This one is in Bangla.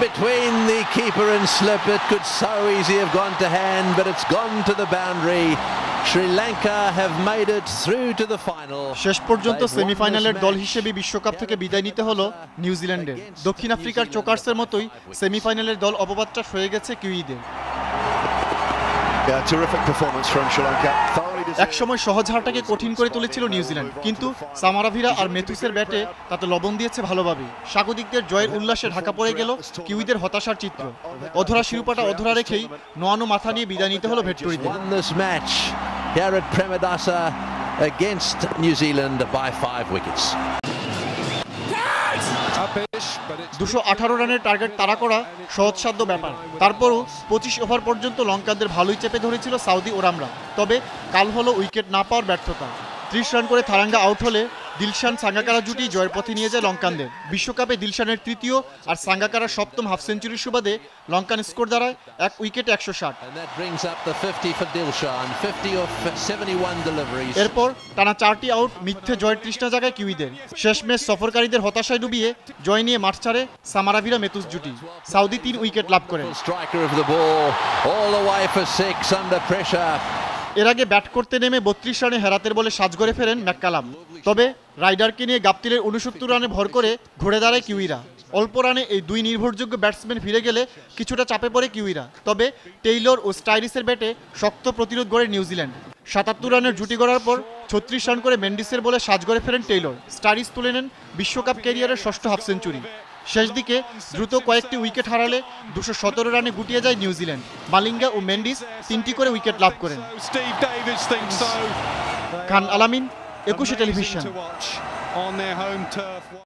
between the keeper and slip. It could so easily have gone to hand, but it's gone to the boundary. Sri Lanka have made it through to the final. শেষ পর্যন্ত সেমিফাইনালের দল হিসেবে বিশ্বকাপ থেকে বিদায় নিতে হলো নিউজিল্যান্ডের। দক্ষিণ আফ্রিকার চোকার্সের মতোই সেমিফাইনালের দল অপবাদটা সয়ে গেছে কিউইদের। একসময় সহজ হারটাকে কঠিন করে তুলেছিল নিউজিল্যান্ড, কিন্তু সামারাভিরা আর মেথুসের ব্যাটে তাতে লবণ দিয়েছে ভালোভাবেই। স্বাগতিকদের জয়ের উল্লাসে ঢাকা পড়ে গেল কিউইদের হতাশার চিত্র। অধরা শিরোপাটা অধরা রেখেই নোয়ানো মাথা নিয়ে বিদায় নিতে হলো ভেট্টুরিদের। Here at Premadasa against New Zealand by 5 wickets. 218 রানের টার্গেট তাড়া করা সহজসাধ্য ব্যাপার। তারপরও 25 ওভার পর্যন্ত লঙ্কানদের ভালোই চেপে ধরেছিল সাউদি ওরামরা। তবে কাল হলো উইকেট না পাওয়ার ব্যর্থতা। 30 রান করে থারাঙ্গা আউট হলে দিলশান সাঙ্গাকারা জুটি জয়ের পথে নিয়ে যায় লঙ্কানদের। বিশ্বকাপে দিলশানের তৃতীয় আর সাঙ্গাকারার সপ্তম হাফ সেঞ্চুরির সুবাদে লঙ্কান স্কোর দাঁড়ায় 1 উইকেটে 160। এরপর টানা 4টি আউট মিথ্যে জয়ের তৃষ্ণা জাগায় কিউইদের। শেষমেশ সফরকারীদের হতাশায় ডুবিয়ে জয় নিয়ে মাঠ ছাড়ে সামারাভিরা মেথুস জুটি। সাউদি 3 উইকেট লাভ করেন। এর আগে ব্যাট করতে নেমে 32 রানে হেরাতের বলে সাজঘরে ফেরেন ম্যাককালাম। তবে রাইডারকে নিয়ে গাপটিলের 69 রানে ভর করে ঘুরে দাঁড়ায় কিউইরা। অল্প রানে এই দুই নির্ভরযোগ্য ব্যাটসম্যান ফিরে গেলে কিছুটা চাপে পড়ে কিউইরা। তবে টেইলর ও স্টাইরিসের ব্যাটে শক্ত প্রতিরোধ গড়ে নিউজিল্যান্ড। 77 রানের জুটি গড়ার পর 36 রান করে মেন্ডিসের বলে সাজঘরে ফেরেন টেইলর। স্টাইরিস তুলে নেন বিশ্বকাপ ক্যারিয়ারের 6ষ্ঠ হাফ সেঞ্চুরি। শেষ দিকে দ্রুত কয়েকটি উইকেট হারালে 217 রানে গুটিয়ে যায় নিউজিল্যান্ড। মালিঙ্গা ও মেন্ডিস 3টি করে উইকেট লাভ করেন। খান আলামিন, 21 টেলিভিশন।